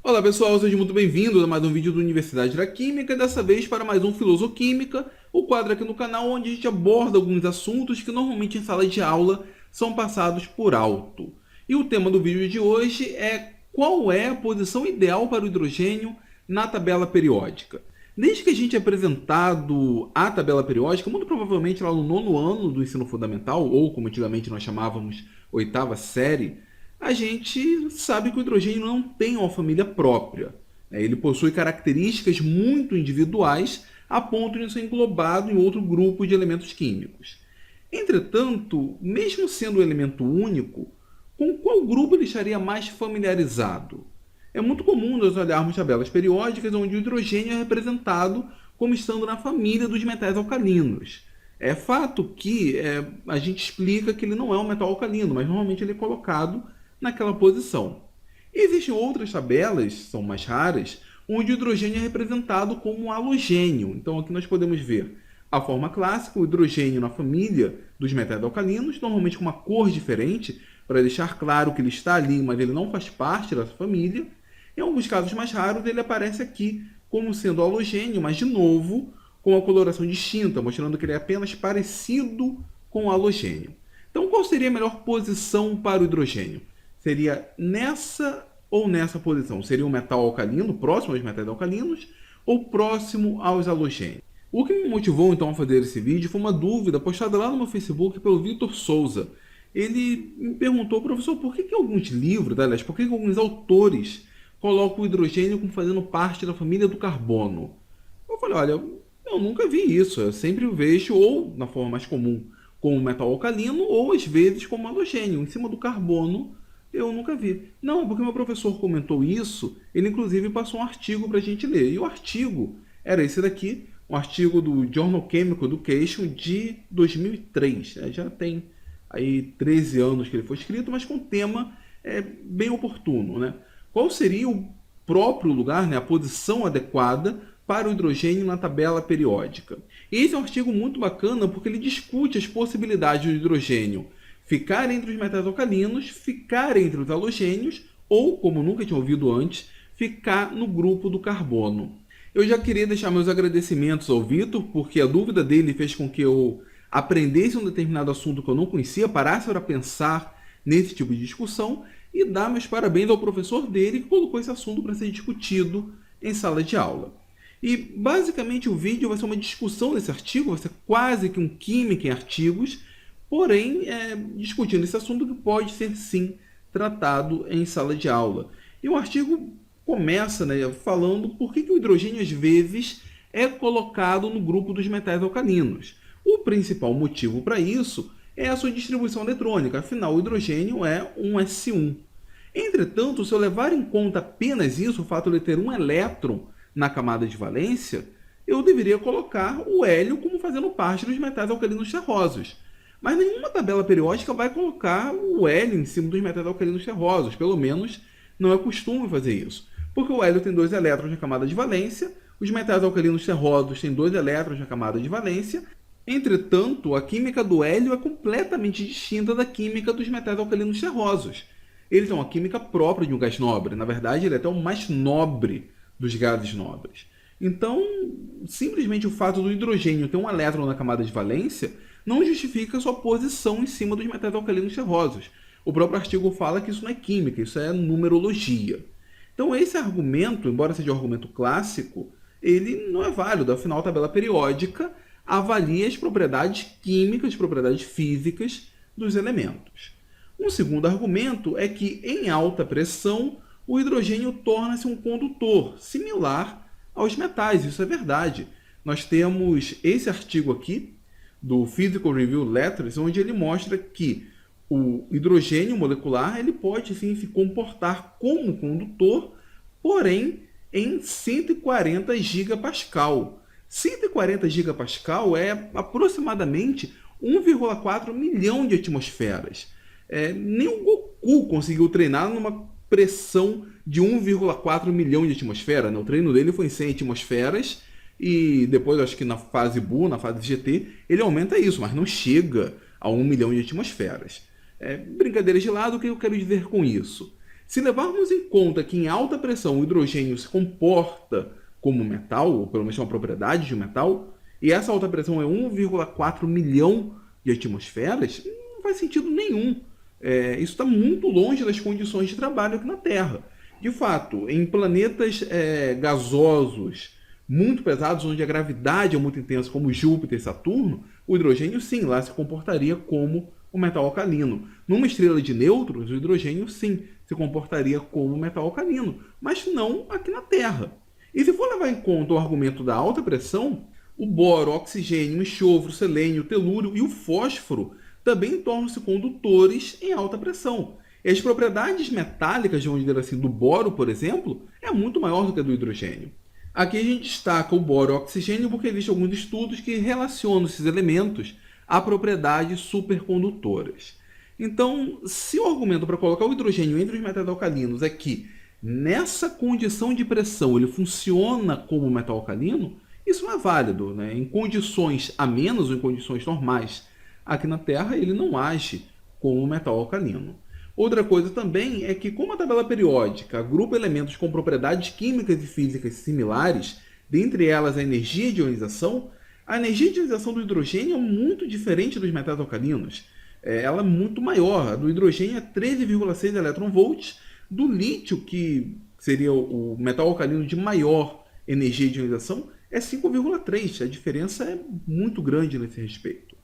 Olá pessoal, sejam muito bem-vindos a mais um vídeo do Universidade da Química, dessa vez para mais um Filosoquímica, o quadro aqui no canal onde a gente aborda alguns assuntos que normalmente em sala de aula são passados por alto. E o tema do vídeo de hoje é qual é a posição ideal para o hidrogênio na tabela periódica. Desde que a gente é apresentado a tabela periódica, muito provavelmente lá no nono ano do ensino fundamental, ou como antigamente nós chamávamos, oitava série, a gente sabe que o hidrogênio não tem uma família própria. Ele possui características muito individuais a ponto de ser englobado em outro grupo de elementos químicos. Entretanto, mesmo sendo um elemento único, com qual grupo ele estaria mais familiarizado? É muito comum nós olharmos tabelas periódicas onde o hidrogênio é representado como estando na família dos metais alcalinos. É fato que a gente explica que ele não é um metal alcalino, mas normalmente ele é colocado naquela posição. Existem outras tabelas, são mais raras, onde o hidrogênio é representado como um halogênio. Então aqui nós podemos ver a forma clássica, o hidrogênio na família dos metais alcalinos, normalmente com uma cor diferente, para deixar claro que ele está ali, mas ele não faz parte dessa família. Em alguns casos mais raros, ele aparece aqui como sendo halogênio, mas de novo com uma coloração distinta, mostrando que ele é apenas parecido com o halogênio. Então, qual seria a melhor posição para o hidrogênio? Seria nessa ou nessa posição? Seria um metal alcalino, próximo aos metais alcalinos, ou próximo aos halogênios? O que me motivou então a fazer esse vídeo foi uma dúvida postada lá no meu Facebook pelo Vitor Souza. Ele me perguntou, professor, por que alguns livros, aliás, por que alguns autores colocam o hidrogênio como fazendo parte da família do carbono? Eu falei, olha, eu nunca vi isso, eu sempre o vejo ou na forma mais comum como metal alcalino ou às vezes como halogênio, em cima do carbono. Eu nunca vi. Não, porque meu professor comentou isso, ele inclusive passou um artigo para a gente ler. E o artigo era esse daqui, um artigo do Journal Chemical Education de 2003. Já tem aí 13 anos que ele foi escrito, mas com um tema bem oportuno, né? Qual seria o próprio lugar, né, a posição adequada para o hidrogênio na tabela periódica? Esse é um artigo muito bacana porque ele discute as possibilidades do hidrogênio ficar entre os metais alcalinos, ficar entre os halogênios ou, como nunca tinha ouvido antes, ficar no grupo do carbono. Eu já queria deixar meus agradecimentos ao Vitor, porque a dúvida dele fez com que eu aprendesse um determinado assunto que eu não conhecia, parasse para pensar nesse tipo de discussão, e dar meus parabéns ao professor dele que colocou esse assunto para ser discutido em sala de aula. E basicamente o vídeo vai ser uma discussão desse artigo, vai ser quase que um química em artigos, porém discutindo esse assunto que pode ser sim tratado em sala de aula. E o artigo começa, né, falando por que o hidrogênio às vezes é colocado no grupo dos metais alcalinos. O principal motivo para isso é a sua distribuição eletrônica, afinal o hidrogênio é um S1. Entretanto, se eu levar em conta apenas isso, o fato de ele ter um elétron na camada de valência, eu deveria colocar o hélio como fazendo parte dos metais alcalinos terrosos. Mas nenhuma tabela periódica vai colocar o hélio em cima dos metais alcalinos terrosos, pelo menos não é costume fazer isso. Porque o hélio tem 2 elétrons na camada de valência, os metais alcalinos terrosos têm 2 elétrons na camada de valência. Entretanto, a química do hélio é completamente distinta da química dos metais alcalinos terrosos. Eles têm uma química própria de um gás nobre, na verdade ele é até o mais nobre dos gases nobres. Então, simplesmente o fato do hidrogênio ter um elétron na camada de valência não justifica sua posição em cima dos metais alcalinos terrosos. O próprio artigo fala que isso não é química, isso é numerologia. Então esse argumento, embora seja um argumento clássico, ele não é válido, afinal a tabela periódica avalia as propriedades químicas, as propriedades físicas dos elementos. Um segundo argumento é que em alta pressão o hidrogênio torna-se um condutor, similar aos metais, isso é verdade. Nós temos esse artigo aqui, do Physical Review Letters, onde ele mostra que o hidrogênio molecular ele pode sim se comportar como condutor, porém em 140 gigapascal. 140 gigapascal é aproximadamente 1,4 milhão de atmosferas. Nem o Goku conseguiu treinar numa pressão de 1,4 milhão de atmosfera. Né? O treino dele foi em 100 atmosferas, e depois, acho que na fase BU, na fase GT, ele aumenta isso, mas não chega a 1 milhão de atmosferas. Brincadeiras de lado, o que eu quero dizer com isso? Se levarmos em conta que em alta pressão o hidrogênio se comporta como metal, ou pelo menos uma propriedade de metal, e essa alta pressão é 1,4 milhão de atmosferas, não faz sentido nenhum. Isso está muito longe das condições de trabalho aqui na Terra. De fato, em planetas gasosos muito pesados, onde a gravidade é muito intensa, como Júpiter e Saturno, o hidrogênio sim, lá se comportaria como o metal alcalino. Numa estrela de nêutrons, o hidrogênio sim se comportaria como metal alcalino, mas não aqui na Terra. E se for levar em conta o argumento da alta pressão, o boro, o oxigênio, o enxofre, o selênio, o telúrio e o fósforo também tornam-se condutores em alta pressão. E as propriedades metálicas, vamos dizer assim, do boro, por exemplo, é muito maior do que a do hidrogênio. Aqui a gente destaca o boro e o oxigênio porque existem alguns estudos que relacionam esses elementos a propriedades supercondutoras. Então, se o argumento para colocar o hidrogênio entre os metais alcalinos é que nessa condição de pressão ele funciona como metal alcalino, isso não é válido, né? Em condições amenas ou em condições normais aqui na Terra, ele não age como metal alcalino. Outra coisa também é que, como a tabela periódica agrupa elementos com propriedades químicas e físicas similares, dentre elas a energia de ionização, a energia de ionização do hidrogênio é muito diferente dos metais alcalinos. Ela é muito maior. A do hidrogênio é 13,6 eletronvolts, do lítio, que seria o metal alcalino de maior energia de ionização, é 5,3. A diferença é muito grande nesse respeito.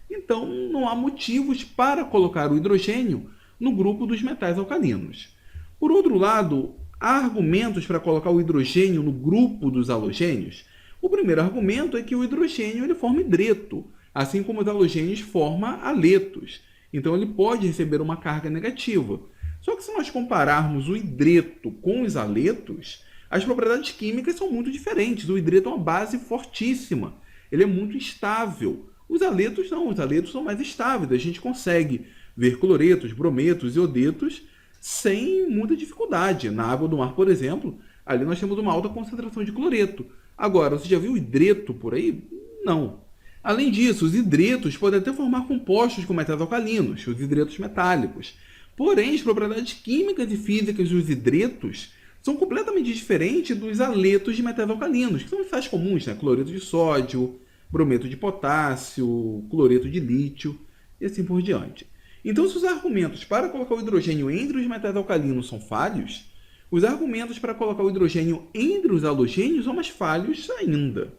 Então, não há motivos para colocar o hidrogênio no grupo dos metais alcalinos. Por outro lado, há argumentos para colocar o hidrogênio no grupo dos halogênios. O primeiro argumento é que o hidrogênio ele forma hidreto, assim como os halogênios formam haletos. Então ele pode receber uma carga negativa. Só que se nós compararmos o hidreto com os haletos, as propriedades químicas são muito diferentes. O hidreto é uma base fortíssima, ele é muito instável. Os haletos não, os haletos são mais estáveis. A gente consegue ver cloretos, brometos e iodetos sem muita dificuldade. Na água do mar, por exemplo, ali nós temos uma alta concentração de cloreto. Agora, você já viu hidreto por aí? Não. Além disso, os hidretos podem até formar compostos com metais alcalinos, os hidretos metálicos. Porém, as propriedades químicas e físicas dos hidretos são completamente diferentes dos haletos de metais alcalinos, que são os sais comuns, né? Cloreto de sódio, brometo de potássio, cloreto de lítio e assim por diante. Então, se os argumentos para colocar o hidrogênio entre os metais alcalinos são falhos, os argumentos para colocar o hidrogênio entre os halogênios são mais falhos ainda.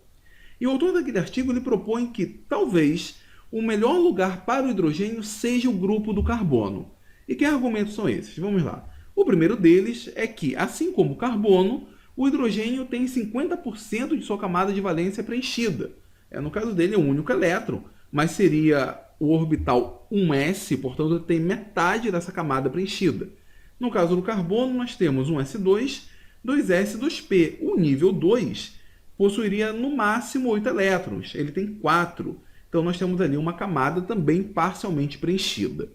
E o autor daquele artigo ele propõe que, talvez, o melhor lugar para o hidrogênio seja o grupo do carbono. E que argumentos são esses? Vamos lá. O primeiro deles é que, assim como o carbono, o hidrogênio tem 50% de sua camada de valência preenchida. No caso dele, é um único elétron, mas seria o orbital 1s, portanto, tem metade dessa camada preenchida. No caso do carbono, nós temos um S2, 2s e 2p. O nível 2 possuiria no máximo 8 elétrons, ele tem 4. Então nós temos ali uma camada também parcialmente preenchida.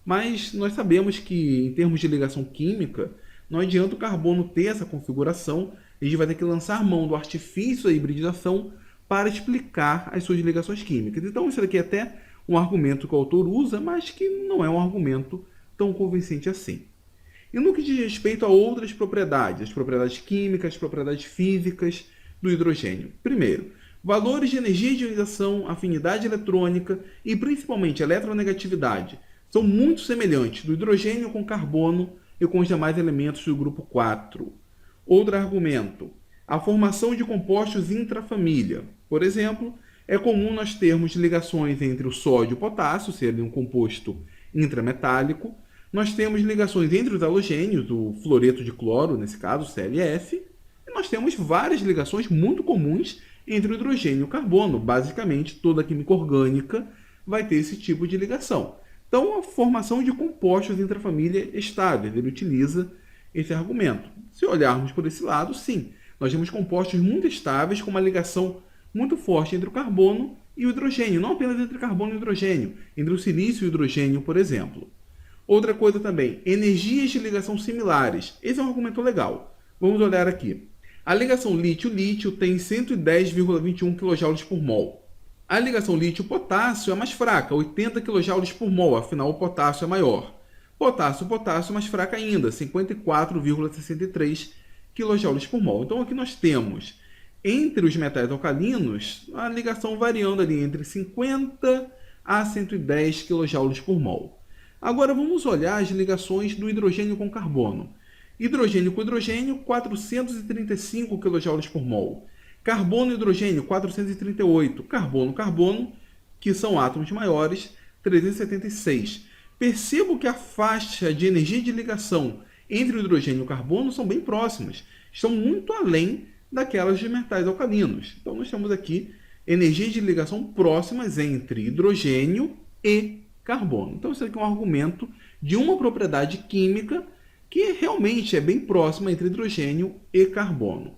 Mas nós sabemos que, em termos de ligação química, não adianta o carbono ter essa configuração, a gente vai ter que lançar mão do artifício da hibridização para explicar as suas ligações químicas. Então isso aqui é até um argumento que o autor usa, mas que não é um argumento tão convincente assim. E no que diz respeito a outras propriedades, as propriedades químicas, as propriedades físicas do hidrogênio. Primeiro, valores de energia de ionização, afinidade eletrônica e principalmente eletronegatividade são muito semelhantes do hidrogênio com carbono e com os demais elementos do grupo 4. Outro argumento, a formação de compostos intrafamília. Por exemplo, é comum nós termos ligações entre o sódio e o potássio, sendo um composto intrametálico. Nós temos ligações entre os halogênios, o fluoreto de cloro, nesse caso, ClF. E nós temos várias ligações muito comuns entre o hidrogênio e o carbono. Basicamente, toda a química orgânica vai ter esse tipo de ligação. Então, a formação de compostos intrafamília estáveis, ele utiliza esse argumento. Se olharmos por esse lado, sim, nós temos compostos muito estáveis com uma ligação muito forte entre o carbono e o hidrogênio, não apenas entre carbono e hidrogênio, entre o silício e o hidrogênio, por exemplo. Outra coisa também, energias de ligação similares. Esse é um argumento legal. Vamos olhar aqui. A ligação lítio-lítio tem 110,21 kJ por mol. A ligação lítio-potássio é mais fraca, 80 kJ por mol, afinal o potássio é maior. Potássio mais fraca ainda, 54,63 kJ por mol. Então aqui nós temos, entre os metais alcalinos, a ligação variando ali entre 50 a 110 kJ por mol. Agora vamos olhar as ligações do hidrogênio com carbono. Hidrogênio com hidrogênio, 435 kJ por mol. Carbono e hidrogênio, 438. Carbono, que são átomos maiores, 376. Percebo que a faixa de energia de ligação entre o hidrogênio e o carbono são bem próximas. Estão muito além daquelas de metais alcalinos. Então nós temos aqui energias de ligação próximas entre hidrogênio e carbono. Então isso aqui é um argumento de uma propriedade química que realmente é bem próxima entre hidrogênio e carbono.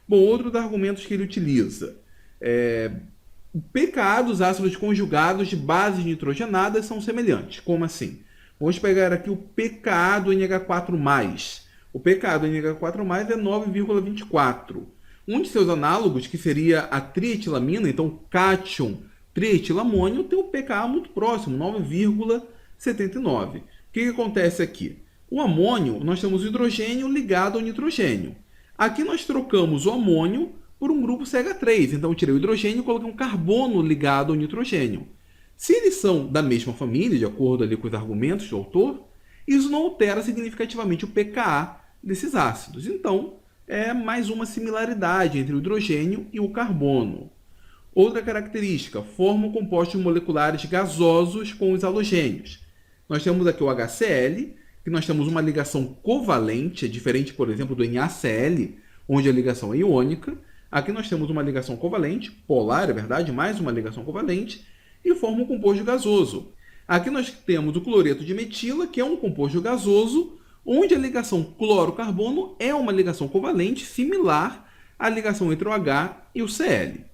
Bom, outro dos argumentos que ele utiliza o pKa dos ácidos conjugados de bases nitrogenadas são semelhantes. Como assim? Vamos pegar aqui o pKa do NH4+. O pKa do NH4+, é 9,24. Um de seus análogos, que seria a trietilamina, então o cátion trietilamônio, tem o pKa muito próximo, 9,79. O que acontece aqui? O amônio, nós temos o hidrogênio ligado ao nitrogênio. Aqui nós trocamos o amônio por um grupo CH3. Então eu tirei o hidrogênio e coloquei um carbono ligado ao nitrogênio. Se eles são da mesma família, de acordo ali com os argumentos do autor, isso não altera significativamente o pKa desses ácidos. Então, é mais uma similaridade entre o hidrogênio e o carbono. Outra característica, formam compostos moleculares gasosos com os halogênios. Nós temos aqui o HCl, que nós temos uma ligação covalente, é diferente, por exemplo, do NaCl, onde a ligação é iônica. Aqui nós temos uma ligação covalente, polar, é verdade, mais uma ligação covalente, e forma um composto gasoso. Aqui nós temos o cloreto de metila, que é um composto gasoso, onde a ligação cloro-carbono é uma ligação covalente similar à ligação entre o H e o Cl.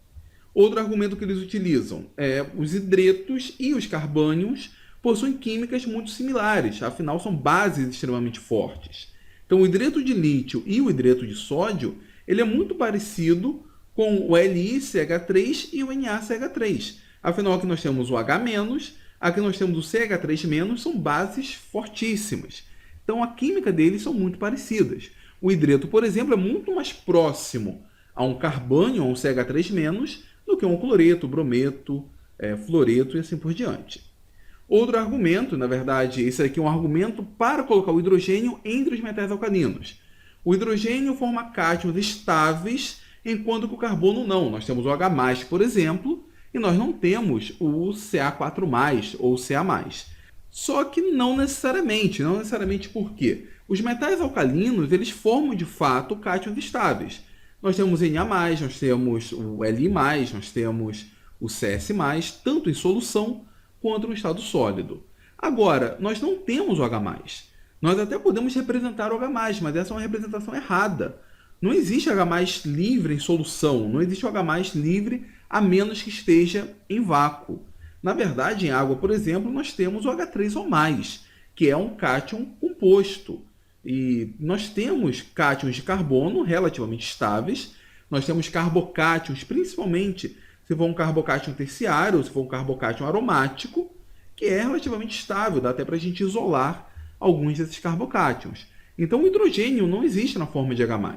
Outro argumento que eles utilizam é os hidretos e os carbânions possuem químicas muito similares, afinal são bases extremamente fortes. Então o hidreto de lítio e o hidreto de sódio ele é muito parecido com o LiCH3 e o NaCH3. Afinal, aqui nós temos o H-, aqui nós temos o CH3-, são bases fortíssimas. Então, a química deles são muito parecidas. O hidreto, por exemplo, é muito mais próximo a um carbânio, a um CH3-, do que a um cloreto, brometo, fluoreto e assim por diante. Outro argumento, na verdade, esse aqui é um argumento para colocar o hidrogênio entre os metais alcalinos. O hidrogênio forma cátions estáveis, enquanto que o carbono não. Nós temos o H+, por exemplo, e nós não temos o Ca4+, ou Ca+. Só que não necessariamente. Não necessariamente por quê? Os metais alcalinos, eles formam, de fato, cátions estáveis. Nós temos Na+, nós temos o Li+, nós temos o Cs+, tanto em solução quanto no estado sólido. Agora, nós não temos o H+. Nós até podemos representar o H+, mas essa é uma representação errada. Não existe H+ livre em solução, não existe o H+ livre a menos que esteja em vácuo. Na verdade, em água, por exemplo, nós temos o H3O+, que é um cátion composto. E nós temos cátions de carbono relativamente estáveis, nós temos carbocátions, principalmente se for um carbocátion terciário, ou se for um carbocátion aromático, que é relativamente estável, dá até para a gente isolar alguns desses carbocátions. Então o hidrogênio não existe na forma de H+.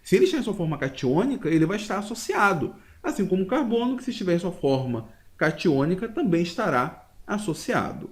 Se ele estiver em sua forma catiônica, ele vai estar associado, assim como o carbono, que se estiver em sua forma catiônica, também estará associado.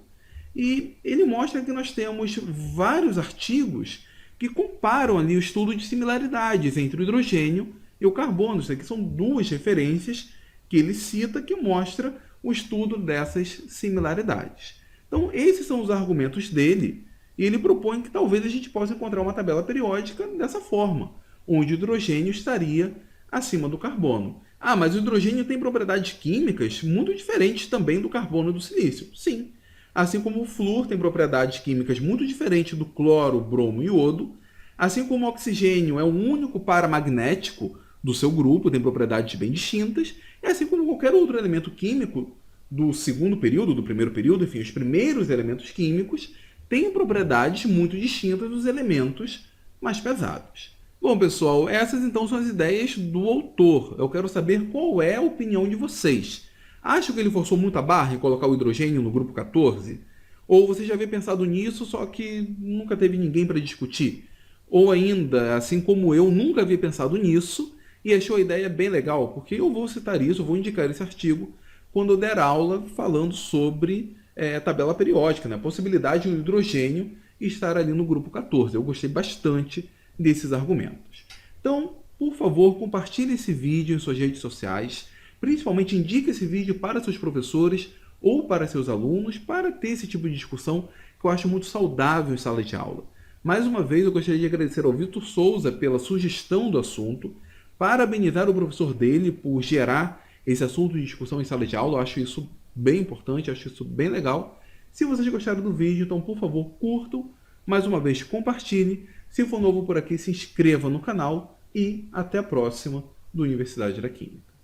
E ele mostra que nós temos vários artigos que comparam ali o estudo de similaridades entre o hidrogênio e o carbono. Isso aqui são duas referências que ele cita que mostra o estudo dessas similaridades. Então, esses são os argumentos dele, e ele propõe que talvez a gente possa encontrar uma tabela periódica dessa forma, onde o hidrogênio estaria acima do carbono. Ah, mas o hidrogênio tem propriedades químicas muito diferentes também do carbono e do silício. Sim. Assim como o flúor tem propriedades químicas muito diferentes do cloro, bromo e iodo, assim como o oxigênio é o único paramagnético do seu grupo, tem propriedades bem distintas, e assim como qualquer outro elemento químico do segundo período, do primeiro período, enfim, os primeiros elementos químicos têm propriedades muito distintas dos elementos mais pesados. Bom, pessoal, essas então são as ideias do autor. Eu quero saber qual é a opinião de vocês. Acham que ele forçou muito a barra em colocar o hidrogênio no grupo 14? Ou você já havia pensado nisso, só que nunca teve ninguém para discutir? Ou ainda, assim como eu, nunca havia pensado nisso e achou a ideia bem legal, porque eu vou citar isso, eu vou indicar esse artigo quando eu der aula falando sobre tabela periódica, né? A possibilidade do hidrogênio estar ali no grupo 14. Eu gostei bastante desses argumentos. Então, por favor, compartilhe esse vídeo em suas redes sociais, principalmente indique esse vídeo para seus professores ou para seus alunos, para ter esse tipo de discussão que eu acho muito saudável em sala de aula. Mais uma vez, eu gostaria de agradecer ao Vitor Souza pela sugestão do assunto, parabenizar o professor dele por gerar esse assunto de discussão em sala de aula. Eu acho isso bem importante, acho isso bem legal. Se vocês gostaram do vídeo, então, por favor, curtam. Mais uma vez, compartilhe. Se for novo por aqui, se inscreva no canal. E até a próxima do Universidade da Química.